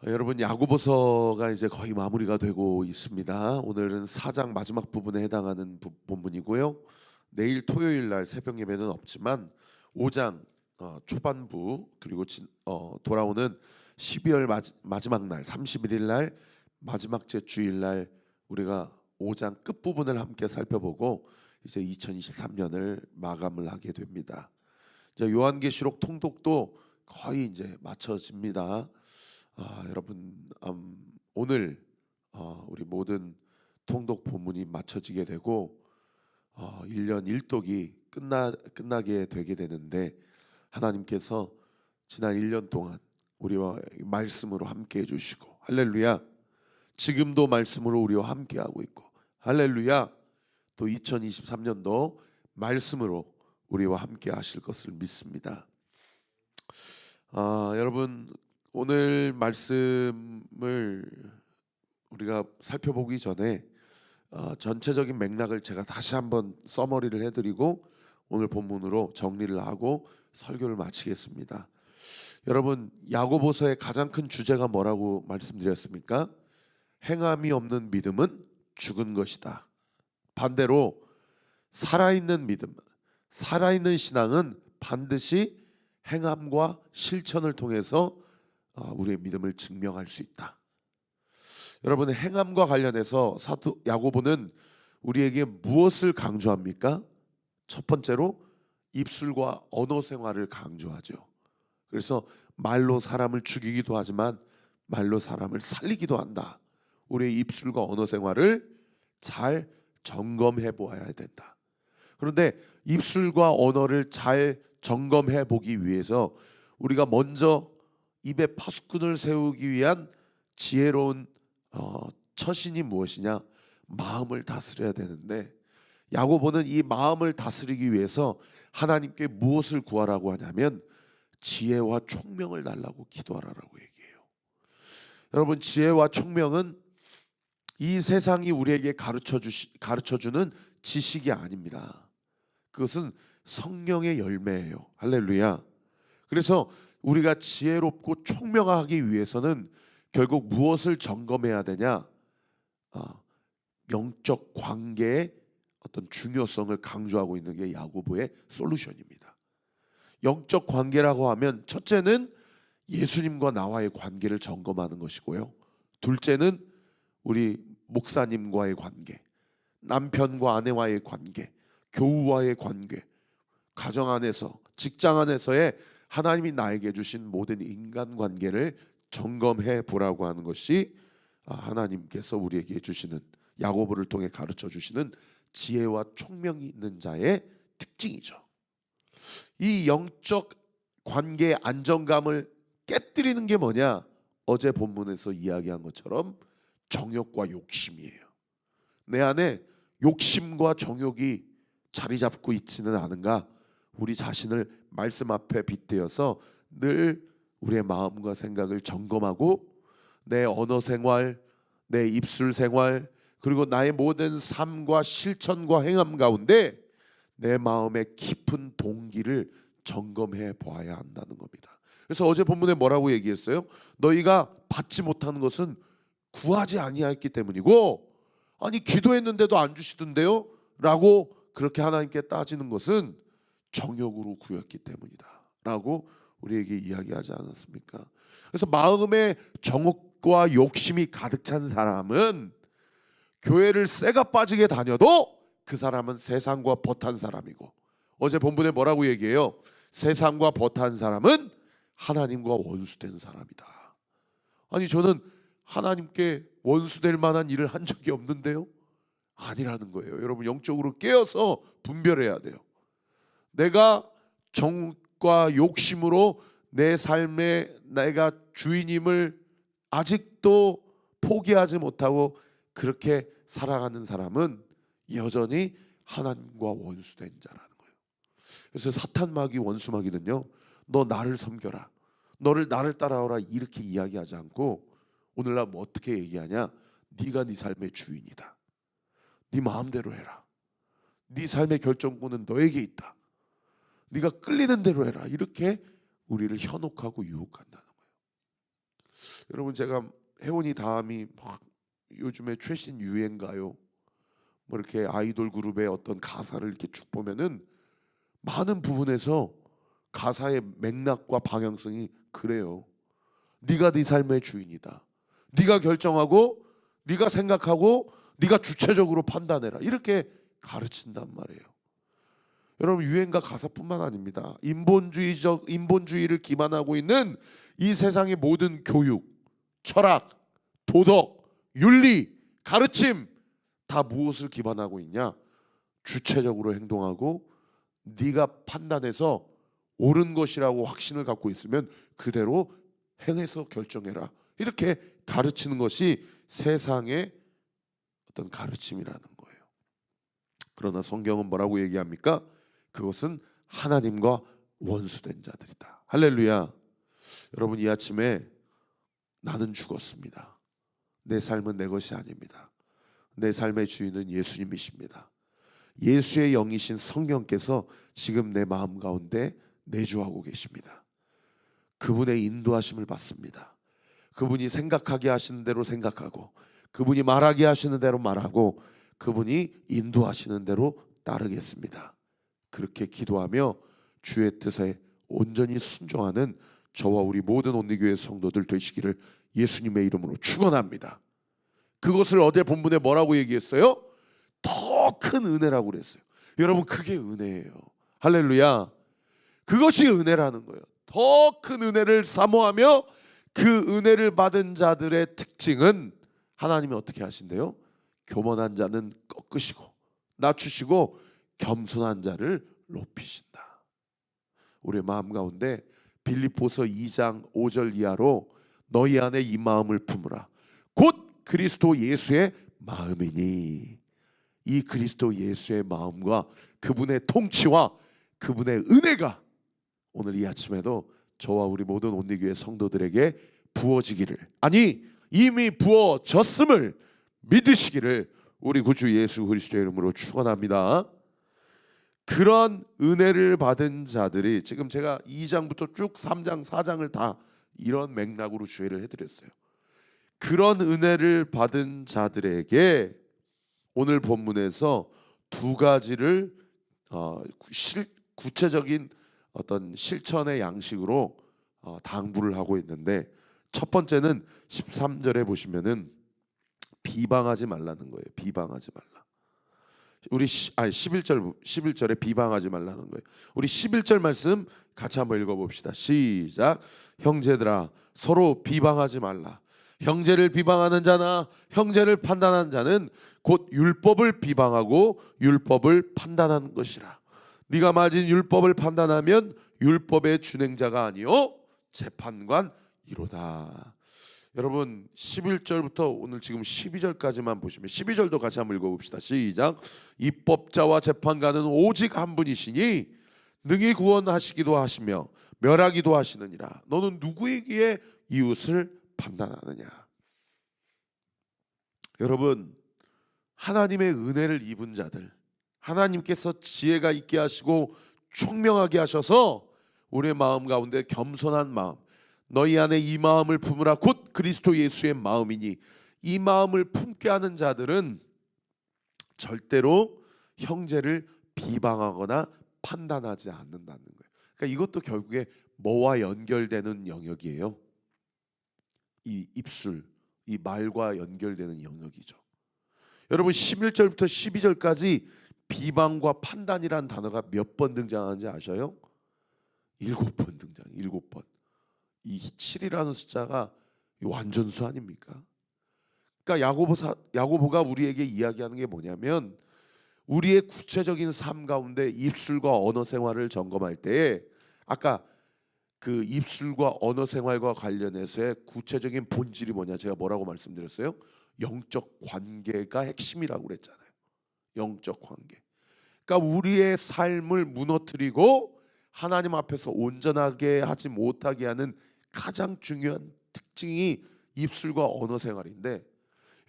여러분, 야고보서가 이제 거의 마무리가 되고 있습니다. 오늘은 4장 마지막 부분에 해당하는 본문이고요. 내일 토요일 날 새벽 예배는 없지만 5장 초반부, 그리고 돌아오는 12월 마지막 날 31일 날 마지막 제 주일 날 우리가 5장 끝 부분을 함께 살펴보고 이제 2023년을 마감을 하게 됩니다. 이제 요한계시록 통독도 거의 이제 마쳐집니다. 여러분, 오늘 우리 모든 통독 본문이 마쳐지게 되고 1년 1독이 끝나게 되게 되는데, 하나님께서 지난 1년 동안 우리와 말씀으로 함께 해주시고, 할렐루야, 지금도 말씀으로 우리와 함께 하고 있고, 할렐루야, 또 2023년도 말씀으로 우리와 함께 하실 것을 믿습니다. 여러분, 오늘 말씀을 우리가 살펴보기 전에 전체적인 맥락을 제가 다시 한번 서머리를 해드리고 오늘 본문으로 정리를 하고 설교를 마치겠습니다. 여러분, 야고보서의 가장 큰 주제가 뭐라고 말씀드렸습니까? 행함이 없는 믿음은 죽은 것이다. 반대로 살아있는 믿음, 살아있는 신앙은 반드시 행함과 실천을 통해서 우리의 믿음을 증명할 수 있다. 여러분, 행함과 관련해서 사도 야고보는 우리에게 무엇을 강조합니까? 첫 번째로 입술과 언어 생활을 강조하죠. 그래서 말로 사람을 죽이기도 하지만 말로 사람을 살리기도 한다. 우리의 입술과 언어 생활을 잘 점검해 보아야 된다. 그런데 입술과 언어를 잘 점검해 보기 위해서 우리가 먼저 입에 파수꾼을 세우기 위한 지혜로운 처신이 무엇이냐? 마음을 다스려야 되는데, 야고보는 이 마음을 다스리기 위해서 하나님께 무엇을 구하라고 하냐면 지혜와 총명을 달라고 기도하라고 얘기해요. 여러분, 지혜와 총명은 이 세상이 우리에게 가르쳐주는 지식이 아닙니다. 그것은 성령의 열매예요. 할렐루야. 그래서 우리가 지혜롭고 총명하기 위해서는 결국 무엇을 점검해야 되냐? 영적 관계의 어떤 중요성을 강조하고 있는 게 야고보의 솔루션입니다. 영적 관계라고 하면 첫째는 예수님과 나와의 관계를 점검하는 것이고요. 둘째는 우리 목사님과의 관계, 남편과 아내와의 관계, 교우와의 관계, 가정 안에서, 직장 안에서의 하나님이 나에게 주신 모든 인간관계를 점검해 보라고 하는 것이 하나님께서 우리에게 주시는, 야고보를 통해 가르쳐 주시는 지혜와 총명이 있는 자의 특징이죠. 이 영적 관계의 안정감을 깨뜨리는 게 뭐냐? 어제 본문에서 이야기한 것처럼 정욕과 욕심이에요. 내 안에 욕심과 정욕이 자리 잡고 있지는 않은가? 우리 자신을 말씀 앞에 빗대어서 늘 우리의 마음과 생각을 점검하고 내 언어 생활, 내 입술 생활, 그리고 나의 모든 삶과 실천과 행함 가운데 내 마음의 깊은 동기를 점검해 보아야 한다는 겁니다. 그래서 어제 본문에 뭐라고 얘기했어요? 너희가 받지 못하는 것은 구하지 아니하였기 때문이고, 아니 기도했는데도 안 주시던데요? 라고 그렇게 하나님께 따지는 것은 정욕으로 구했기 때문이다 라고 우리에게 이야기하지 않았습니까? 그래서 마음에 정욕과 욕심이 가득 찬 사람은 교회를 쇠가 빠지게 다녀도 그 사람은 세상과 벗한 사람이고, 어제 본문에 뭐라고 얘기해요? 세상과 벗한 사람은 하나님과 원수된 사람이다. 아니 저는 하나님께 원수될 만한 일을 한 적이 없는데요? 아니라는 거예요. 여러분, 영적으로 깨어서 분별해야 돼요. 내가 정과 욕심으로 내 삶에 내가 주인임을 아직도 포기하지 못하고 그렇게 살아가는 사람은 여전히 하나님과 원수된 자라는 거예요. 그래서 사탄 마귀 원수 마귀는요, 너 나를 섬겨라, 너를 나를 따라오라 이렇게 이야기하지 않고 오늘날 뭐 어떻게 얘기하냐? 네가 네 삶의 주인이다. 네 마음대로 해라. 네 삶의 결정권은 너에게 있다. 네가 끌리는 대로 해라. 이렇게 우리를 현혹하고 유혹한다는 거예요. 여러분 제가 혜원이 다음이 막 요즘에 최신 유행가요. 뭐 이렇게 아이돌 그룹의 어떤 가사를 이렇게 쭉 보면은 많은 부분에서 가사의 맥락과 방향성이 그래요. 네가 네 삶의 주인이다. 네가 결정하고 네가 생각하고 네가 주체적으로 판단해라. 이렇게 가르친단 말이에요. 여러분 유행가 가사뿐만 아닙니다. 인본주의를 기반하고 있는 이 세상의 모든 교육, 철학, 도덕, 윤리, 가르침 다 무엇을 기반하고 있냐? 주체적으로 행동하고 네가 판단해서 옳은 것이라고 확신을 갖고 있으면 그대로 행해서 결정해라. 이렇게 가르치는 것이 세상의 어떤 가르침이라는 거예요. 그러나 성경은 뭐라고 얘기합니까? 그것은 하나님과 원수된 자들이다. 할렐루야. 여러분 이 아침에 나는 죽었습니다. 내 삶은 내 것이 아닙니다. 내 삶의 주인은 예수님이십니다. 예수의 영이신 성령께서 지금 내 마음 가운데 내주하고 계십니다. 그분의 인도하심을 받습니다. 그분이 생각하게 하시는 대로 생각하고 그분이 말하게 하시는 대로 말하고 그분이 인도하시는 대로 따르겠습니다. 그렇게 기도하며 주의 뜻에 온전히 순종하는 저와 우리 모든 온리교회 성도들 되시기를 예수님의 이름으로 축원합니다. 그것을 어제 본문에 뭐라고 얘기했어요? 더 큰 은혜라고 그랬어요. 여러분 그게 은혜예요. 할렐루야. 그것이 은혜라는 거예요. 더 큰 은혜를 사모하며 그 은혜를 받은 자들의 특징은 하나님이 어떻게 하신대요? 교만한 자는 꺾으시고 낮추시고 겸손한 자를 높이신다. 우리의 마음 가운데 빌립보서 2장 5절 이하로 너희 안에 이 마음을 품으라. 곧 그리스도 예수의 마음이니. 이 그리스도 예수의 마음과 그분의 통치와 그분의 은혜가 오늘 이 아침에도 저와 우리 모든 온리교회 성도들에게 부어지기를, 아니 이미 부어졌음을 믿으시기를 우리 구주 예수 그리스도의 이름으로 축원합니다. 그런 은혜를 받은 자들이 지금 제가 2장부터 쭉 3장 4장을 다 이런 맥락으로 주의를 해드렸어요. 그런 은혜를 받은 자들에게 오늘 본문에서 두 가지를 구체적인 어떤 실천의 양식으로 당부를 하고 있는데, 첫 번째는 13절에 보시면은 비방하지 말라는 거예요. 비방하지 말라. 우리 11절에 비방하지 말라는 거예요. 우리 11절 말씀 같이 한번 읽어봅시다. 시작. 형제들아 서로 비방하지 말라. 형제를 비방하는 자나 형제를 판단하는 자는 곧 율법을 비방하고 율법을 판단하는 것이라. 네가 맞은 율법을 판단하면 율법의 준행자가 아니요 재판관이로다. 여러분 11절부터 오늘 지금 12절까지만 보시면 12절도 같이 한번 읽어봅시다. 시작. 입법자와 재판관은 오직 한 분이시니 능히 구원하시기도 하시며 멸하기도 하시느니라. 너는 누구에게 이웃을 판단하느냐. 여러분 하나님의 은혜를 입은 자들, 하나님께서 지혜가 있게 하시고 총명하게 하셔서 우리의 마음 가운데 겸손한 마음, 너희 안에 이 마음을 품으라 곧 그리스도 예수의 마음이니, 이 마음을 품게 하는 자들은 절대로 형제를 비방하거나 판단하지 않는다는 거예요. 그러니까 이것도 결국에 뭐와 연결되는 영역이에요? 이 입술, 이 말과 연결되는 영역이죠. 여러분 11절부터 12절까지 비방과 판단이라는 단어가 몇 번 등장하는지 아셔요? 7번 등장. 7번. 이 7이라는 숫자가 완전수 아닙니까? 그러니까 야고보가 우리에게 이야기하는 게 뭐냐면, 우리의 구체적인 삶 가운데 입술과 언어 생활을 점검할 때에 아까 그 입술과 언어 생활과 관련해서의 구체적인 본질이 뭐냐, 제가 뭐라고 말씀드렸어요? 영적 관계가 핵심이라고 그랬잖아요. 영적 관계. 그러니까 우리의 삶을 무너뜨리고 하나님 앞에서 온전하게 하지 못하게 하는 가장 중요한 특징이 입술과 언어 생활인데,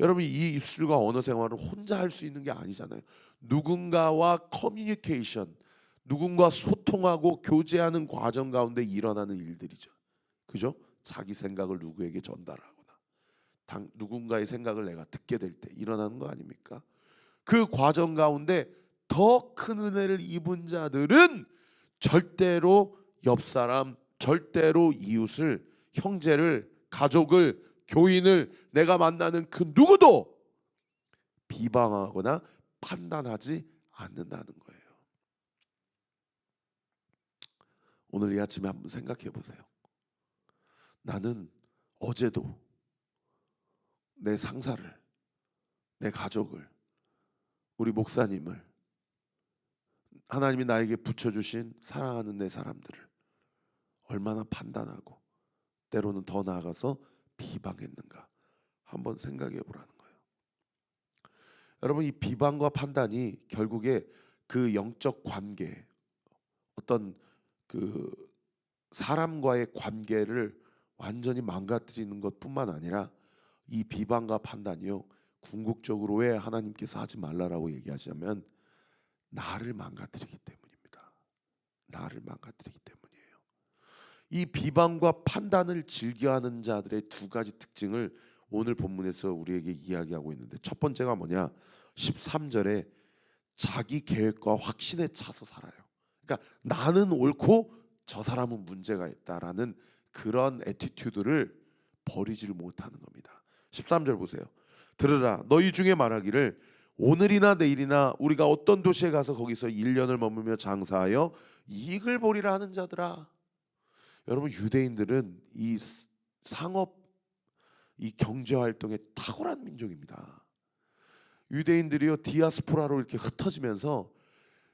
여러분 이 입술과 언어 생활을 혼자 할 수 있는 게 아니잖아요. 누군가와 커뮤니케이션, 누군가 소통하고 교제하는 과정 가운데 일어나는 일들이죠. 그죠? 자기 생각을 누구에게 전달하거나 누군가의 생각을 내가 듣게 될 때 일어나는 거 아닙니까? 그 과정 가운데 더 큰 은혜를 입은 자들은 절대로 옆 사람, 절대로 이웃을, 형제를, 가족을, 교인을, 내가 만나는 그 누구도 비방하거나 판단하지 않는다는 거예요. 오늘 이 아침에 한번 생각해 보세요. 나는 어제도 내 상사를, 내 가족을, 우리 목사님을, 하나님이 나에게 붙여주신 사랑하는 내 사람들을 얼마나 판단하고 때로는 더 나아가서 비방했는가 한번 생각해 보라는 거예요. 여러분, 이 비방과 판단이 결국에 그 영적 관계, 어떤 그 사람과의 관계를 완전히 망가뜨리는 것뿐만 아니라 이 비방과 판단이요, 궁극적으로 왜 하나님께서 하지 말라라고 얘기하자면 나를 망가뜨리기 때문입니다. 나를 망가뜨리기 때문이에요. 이 비방과 판단을 즐겨하는 자들의 두 가지 특징을 오늘 본문에서 우리에게 이야기하고 있는데, 첫 번째가 뭐냐? 13절에 자기 계획과 확신에 차서 살아요. 그러니까 나는 옳고 저 사람은 문제가 있다라는 그런 애티튜드를 버리지를 못하는 겁니다. 13절 보세요. 들으라, 너희 중에 말하기를 오늘이나 내일이나 우리가 어떤 도시에 가서 거기서 1년을 머물며 장사하여 이익을 보리라 하는 자들아. 여러분, 유대인들은 이 상업, 이 경제 활동에 탁월한 민족입니다. 유대인들이요, 디아스포라로 이렇게 흩어지면서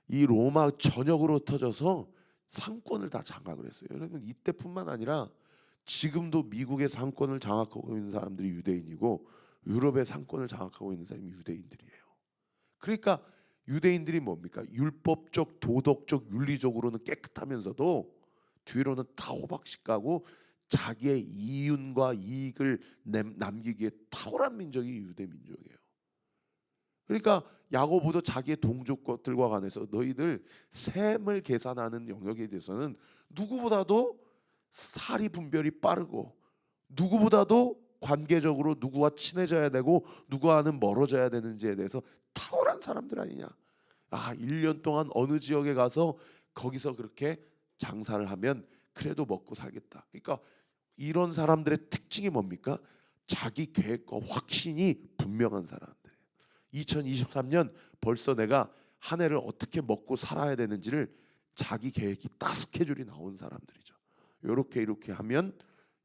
이 로마 전역으로 흩어져서 상권을 다 장악을 했어요. 여러분, 이때뿐만 아니라 지금도 미국의 상권을 장악하고 있는 사람들이 유대인이고 유럽의 상권을 장악하고 있는 사람이 유대인들이에요. 그러니까 유대인들이 뭡니까? 율법적, 도덕적, 윤리적으로는 깨끗하면서도 뒤로는 다 호박씩 가고 자기의 이윤과 이익을 남기기에 탁월한 민족이 유대 민족이에요. 그러니까 야고보도 자기의 동족들과 관해서 너희들 셈을 계산하는 영역에 대해서는 누구보다도 사리 분별이 빠르고 누구보다도 관계적으로 누구와 친해져야 되고 누구와는 멀어져야 되는지에 대해서 탁월한 사람들 아니냐. 1년 동안 어느 지역에 가서 거기서 그렇게 장사를 하면 그래도 먹고 살겠다. 그러니까 이런 사람들의 특징이 뭡니까? 자기 계획과 확신이 분명한 사람들. 2023년 벌써 내가 한 해를 어떻게 먹고 살아야 되는지를 자기 계획이 딱 스케줄이 나온 사람들이죠. 이렇게 하면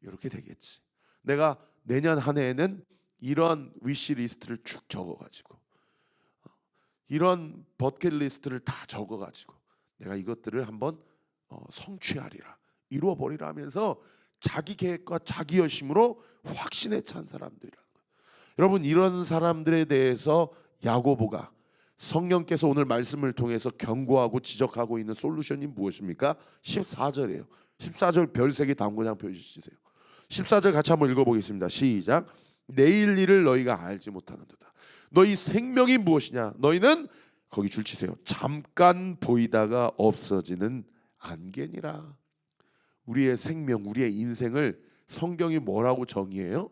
이렇게 되겠지. 내가 내년 한 해에는 이런 위시 리스트를 쭉 적어가지고 이런 버킷 리스트를 다 적어가지고 내가 이것들을 한번 성취하리라, 이루어버리라 하면서 자기 계획과 자기 열심으로 확신에 찬 사람들이라는 거예요. 여러분, 이런 사람들에 대해서 야고보가, 성령께서 오늘 말씀을 통해서 경고하고 지적하고 있는 솔루션이 무엇입니까? 14절이에요. 14절 별 3개 다음구장 펴주시세요. 14절 같이 한번 읽어보겠습니다. 시작. 내일 일을 너희가 알지 못하는도다. 너희 생명이 무엇이냐? 너희는, 거기 줄 치세요, 잠깐 보이다가 없어지는 안개니라. 우리의 생명, 우리의 인생을 성경이 뭐라고 정의해요?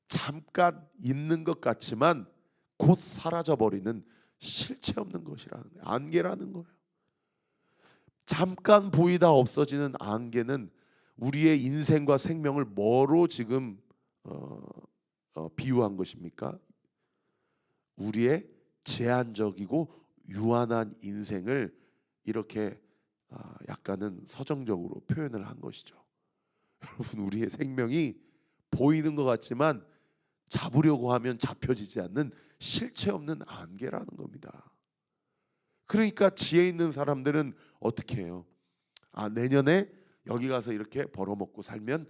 잠깐 있는 것 같지만 곧 사라져버리는 실체 없는 것이라는 거예요. 안개라는 거예요. 잠깐 보이다 없어지는 안개는 우리의 인생과 생명을 뭐로 지금 비유한 것입니까? 우리의 제한적이고 유한한 인생을 이렇게 약간은 서정적으로 표현을 한 것이죠. 여러분, 우리의 생명이 보이는 것 같지만 잡으려고 하면 잡혀지지 않는 실체 없는 안개라는 겁니다. 그러니까 지혜 있는 사람들은 어떻게 해요? 내년에 여기 가서 이렇게 벌어먹고 살면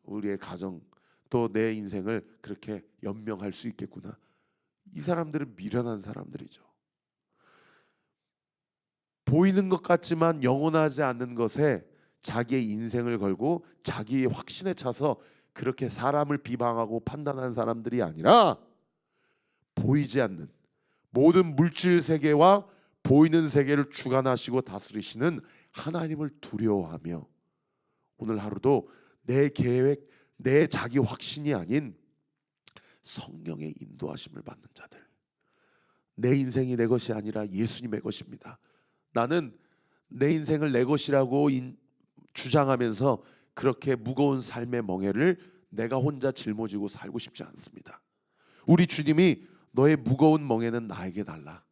우리의 가정 또 내 인생을 그렇게 연명할 수 있겠구나. 이 사람들은 미련한 사람들이죠. 보이는 것 같지만 영원하지 않는 것에 자기의 인생을 걸고 자기의 확신에 차서 그렇게 사람을 비방하고 판단하는 사람들이 아니라 보이지 않는 모든 물질 세계와 보이는 세계를 주관하시고 다스리시는 하나님을 두려워하며 오늘 하루도 내 계획, 내 자기 확신이 아닌 성령의 인도하심을 받는 자들. 내 인생이 내 것이 아니라 예수님의 것입니다. 나는 내 인생을 내 것이라고 주장하면서 그렇게 무거운 삶의 멍에를 내가 혼자 짊어지고 살고 싶지 않습니다. 우리 주님이 너의 무거운 멍에는 나에게 달라,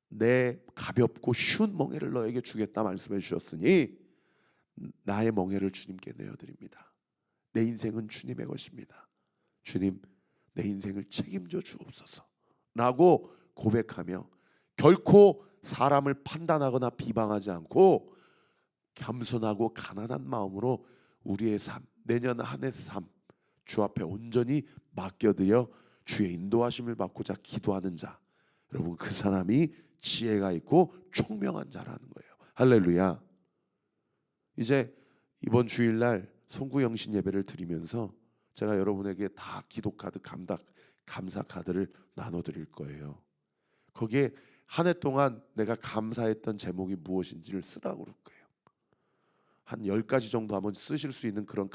내 가볍고 쉬운 멍에를 너에게 주겠다 말씀해 주셨으니 나의 멍에를 주님께 내어드립니다. 내 인생은 주님의 것입니다. 주님, 내 인생을 책임져 주옵소서 라고 고백하며 결코 사람을 판단하거나 비방하지 않고 겸손하고 가난한 마음으로 우리의 삶, 내년 한 해 삶 주 앞에 온전히 맡겨드려 주의 인도하심을 받고자 기도하는 자, 여러분 그 사람이 지혜가 있고 총명한 자라는 거예요. 할렐루야. 이제 이번 주일날 송구영신 예배를 드리면서 제가 여러분에게 다 기도카드, 감사 카드를 나눠드릴 거예요. 거기에 한 해 동안 내가 감사했던 제목이 무엇인지를 쓰라고 그럴 거예요. 한 10가지 정도 한번 쓰실 수 있는 그런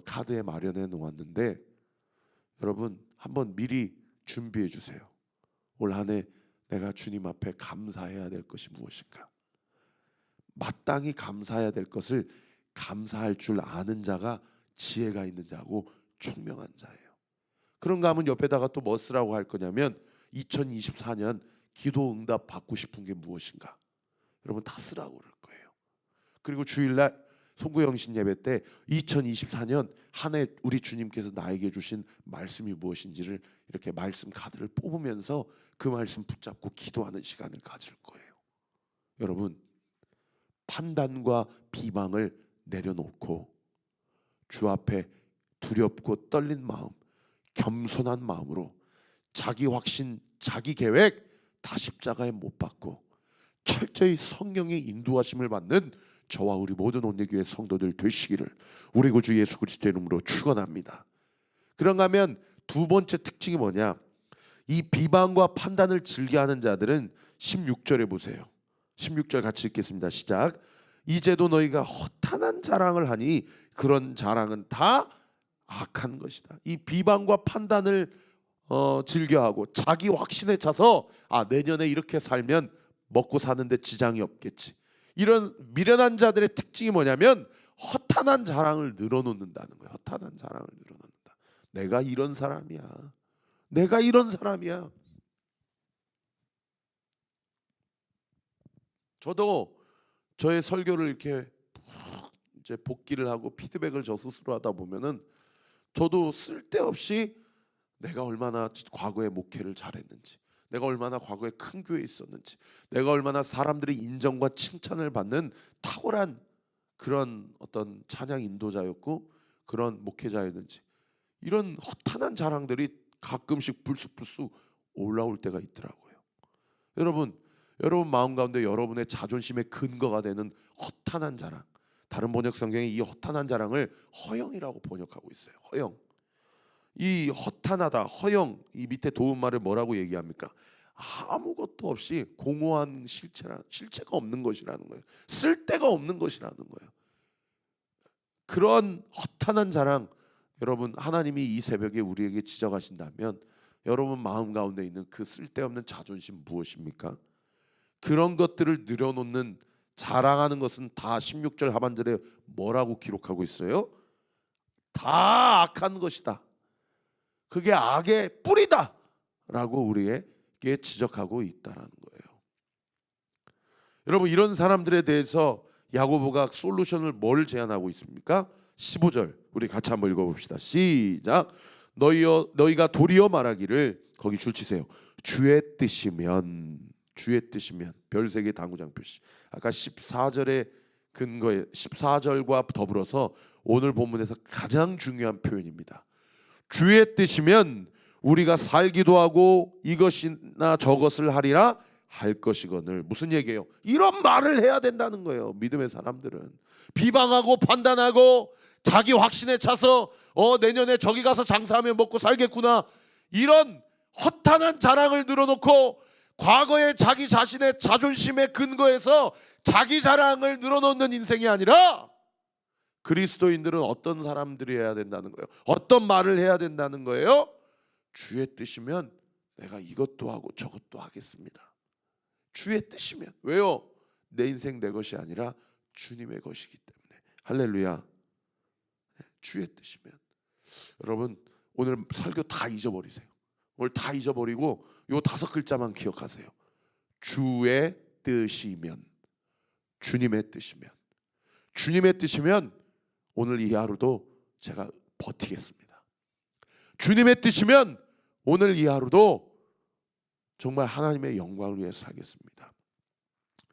카드에 마련해 놓았는데, 여러분 한번 미리 준비해 주세요. 올 한 해 내가 주님 앞에 감사해야 될 것이 무엇인가? 마땅히 감사해야 될 것을 감사할 줄 아는 자가 지혜가 있는 자고 총명한 자예요. 그런가 하면 옆에다가 또 뭐 쓰라고 할 거냐면 2024년 기도 응답 받고 싶은 게 무엇인가? 여러분 다 쓰라고 그럴 거예요. 그리고 주일날 송구영신 예배 때 2024년 한 해 우리 주님께서 나에게 주신 말씀이 무엇인지를 이렇게 말씀 카드를 뽑으면서 그 말씀 붙잡고 기도하는 시간을 가질 거예요. 여러분, 판단과 비방을 내려놓고 주 앞에 두렵고 떨린 마음, 겸손한 마음으로 자기 확신, 자기 계획 다 십자가에 못 박고 철저히 성령의 인도하심을 받는 저와 우리 모든 온누리교회 성도들 되시기를 우리 구주 예수 그리스도의 이름으로 축원합니다. 그런가 하면 두 번째 특징이 뭐냐? 이 비방과 판단을 즐겨하는 자들은 16절에 보세요. 16절 같이 읽겠습니다. 시작. 이제도 너희가 허탄한 자랑을 하니 그런 자랑은 다 악한 것이다. 이 비방과 판단을 즐겨하고 자기 확신에 차서 내년에 이렇게 살면 먹고 사는데 지장이 없겠지, 이런 미련한 자들의 특징이 뭐냐면 허탄한 자랑을 늘어놓는다는 거예요. 허탄한 자랑을 늘어놓는다. 내가 이런 사람이야. 내가 이런 사람이야. 저도 저의 설교를 이렇게 이제 복기를 하고 피드백을 저 스스로 하다 보면은 저도 쓸데없이 내가 얼마나 과거에 목회를 잘했는지, 내가 얼마나 과거에 큰 교회에 있었는지, 내가 얼마나 사람들의 인정과 칭찬을 받는 탁월한 그런 어떤 찬양 인도자였고 그런 목회자였는지, 이런 허탄한 자랑들이 가끔씩 불쑥불쑥 올라올 때가 있더라고요. 여러분 마음 가운데 여러분의 자존심의 근거가 되는 허탄한 자랑, 다른 번역 성경에 이 허탄한 자랑을 허영이라고 번역하고 있어요. 허영. 이 허탄하다, 허영, 이 밑에 도움말을 뭐라고 얘기합니까? 아무것도 없이 공허한 실체가 없는 것이라는 거예요. 쓸데가 없는 것이라는 거예요. 그런 허탄한 자랑, 여러분 하나님이 이 새벽에 우리에게 지적하신다면 여러분 마음 가운데 있는 그 쓸데없는 자존심 무엇입니까? 그런 것들을 늘어놓는, 자랑하는 것은 다 16절 하반절에 뭐라고 기록하고 있어요? 다 악한 것이다. 그게 악의 뿌리다 라고 우리에게 지적하고 있다라는 거예요. 여러분 이런 사람들에 대해서 야고보가 솔루션을 뭘 제안하고 있습니까? 15절 우리 같이 한번 읽어봅시다. 시작. 너희가 도리어 말하기를, 거기 줄 치세요. 주의 뜻이면 별 3개 당구장 표시. 아까 14절의 근거에 14절과 더불어서 오늘 본문에서 가장 중요한 표현입니다. 주의 뜻이면 우리가 살기도 하고 이것이나 저것을 하리라 할 것이거늘. 무슨 얘기예요? 이런 말을 해야 된다는 거예요. 믿음의 사람들은 비방하고 판단하고 자기 확신에 차서 내년에 저기 가서 장사하면 먹고 살겠구나, 이런 허탄한 자랑을 늘어놓고 과거에 자기 자신의 자존심에 근거해서 자기 자랑을 늘어놓는 인생이 아니라 그리스도인들은 어떤 사람들이 해야 된다는 거예요? 어떤 말을 해야 된다는 거예요? 주의 뜻이면 내가 이것도 하고 저것도 하겠습니다. 주의 뜻이면. 왜요? 내 인생 내 것이 아니라 주님의 것이기 때문에. 할렐루야. 주의 뜻이면. 여러분 오늘 설교 다 잊어버리세요. 오늘 다 잊어버리고 요 5글자만 기억하세요. 주의 뜻이면. 주님의 뜻이면. 주님의 뜻이면 오늘 이 하루도 제가 버티겠습니다. 주님의 뜻이면 오늘 이 하루도 정말 하나님의 영광을 위해 살겠습니다.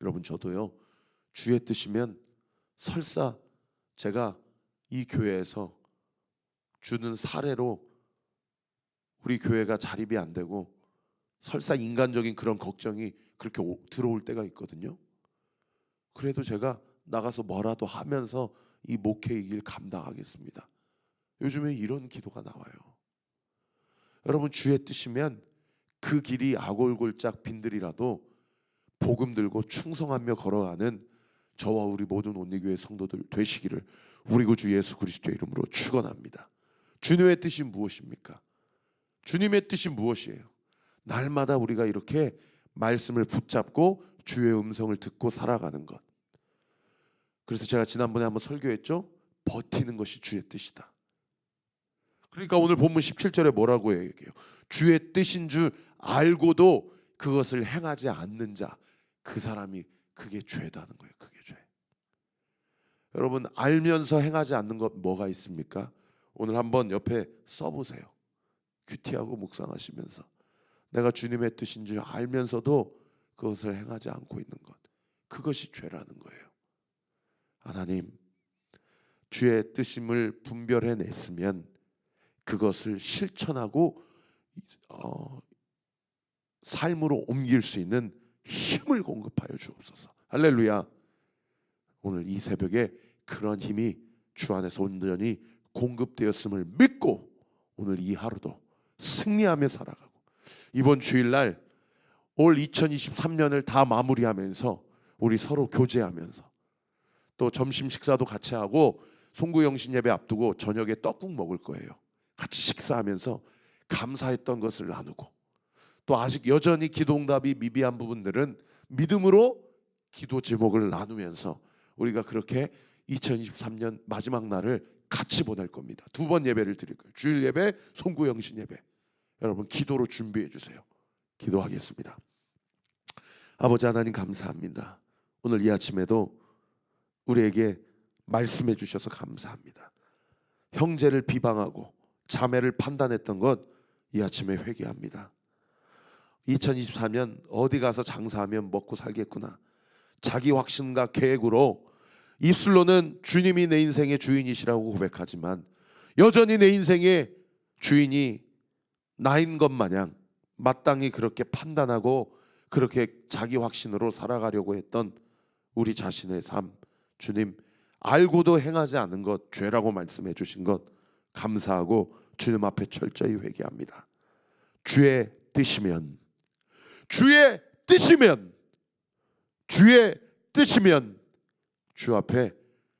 여러분 저도요 주의 뜻이면 설사 제가 이 교회에서 주는 사례로 우리 교회가 자립이 안 되고 설사 인간적인 그런 걱정이 그렇게 들어올 때가 있거든요. 그래도 제가 나가서 뭐라도 하면서 이 목회의 길 감당하겠습니다. 요즘에 이런 기도가 나와요. 여러분 주의 뜻이면 그 길이 아골골짝 빈들이라도 복음 들고 충성하며 걸어가는 저와 우리 모든 온리교회 성도들 되시기를 우리 구주 예수 그리스도의 이름으로 축원합니다. 주님의 뜻이 무엇입니까? 주님의 뜻이 무엇이에요? 날마다 우리가 이렇게 말씀을 붙잡고 주의 음성을 듣고 살아가는 것. 그래서 제가 지난번에 한번 설교했죠. 버티는 것이 주의 뜻이다. 그러니까 오늘 본문 17절에 뭐라고 얘기해요? 주의 뜻인 줄 알고도 그것을 행하지 않는 자, 그 사람이 그게 죄다는 거예요. 그게 죄. 여러분 알면서 행하지 않는 것 뭐가 있습니까? 오늘 한번 옆에 써보세요. 큐티하고 묵상하시면서 내가 주님의 뜻인 줄 알면서도 그것을 행하지 않고 있는 것, 그것이 죄라는 거예요. 하나님, 주의 뜻임을 분별해냈으면 그것을 실천하고 삶으로 옮길 수 있는 힘을 공급하여 주옵소서. 할렐루야. 오늘 이 새벽에 그런 힘이 주 안에서 온전히 공급되었음을 믿고 오늘 이 하루도 승리하며 살아가고 이번 주일날 올 2023년을 다 마무리하면서 우리 서로 교제하면서 또 점심 식사도 같이 하고 송구영신 예배 앞두고 저녁에 떡국 먹을 거예요. 같이 식사하면서 감사했던 것을 나누고 또 아직 여전히 기도응답이 미비한 부분들은 믿음으로 기도 제목을 나누면서 우리가 그렇게 2023년 마지막 날을 같이 보낼 겁니다. 2번 예배를 드릴 거예요. 주일 예배, 송구영신 예배. 여러분 기도로 준비해 주세요. 기도하겠습니다. 아버지 하나님 감사합니다. 오늘 이 아침에도 우리에게 말씀해 주셔서 감사합니다. 형제를 비방하고 자매를 판단했던 것 이 아침에 회개합니다. 2024년 어디 가서 장사하면 먹고 살겠구나. 자기 확신과 계획으로 입술로는 주님이 내 인생의 주인이시라고 고백하지만 여전히 내 인생의 주인이 나인 것 마냥 마땅히 그렇게 판단하고 그렇게 자기 확신으로 살아가려고 했던 우리 자신의 삶, 주님 알고도 행하지 않은 것 죄라고 말씀해 주신 것 감사하고 주님 앞에 철저히 회개합니다. 주의 뜻이면 주의 뜻이면 주의 뜻이면 주 앞에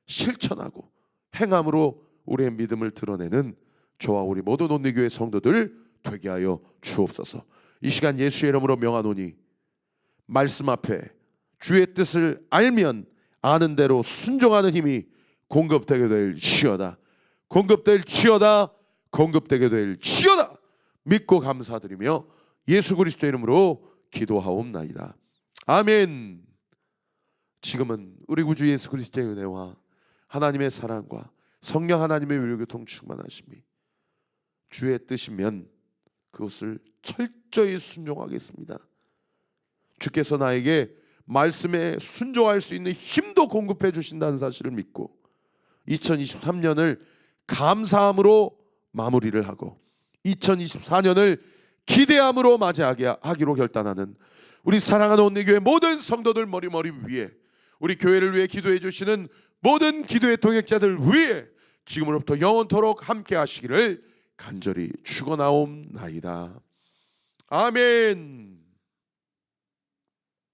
실천하고 행함으으로 우리의 믿음을 드러내는 저와 우리 모든 온리교회 성도들 되게 하여 주옵소서. 이 시간 예수의 이름으로 명하노니 말씀 앞에 주의 뜻을 알면 아는 대로 순종하는 힘이 공급되게 될 지어다. 공급될 지어다. 공급되게 될 지어다. 믿고 감사드리며 예수 그리스도의 이름으로 기도하옵나이다. 아멘. 지금은 우리 구주 예수 그리스도의 은혜와 하나님의 사랑과 성령 하나님의 위로교통 충만하심이 주의 뜻이면 그것을 철저히 순종하겠습니다. 주께서 나에게 말씀에 순종할 수 있는 힘도 공급해 주신다는 사실을 믿고 2023년을 감사함으로 마무리를 하고 2024년을 기대함으로 맞이하기로 결단하는 우리 사랑하는 온리교회 모든 성도들 머리 위에 우리 교회를 위해 기도해 주시는 모든 기도의 동역자들 위해 지금으로부터 영원토록 함께 하시기를 간절히 축원하옵나이다. 아멘.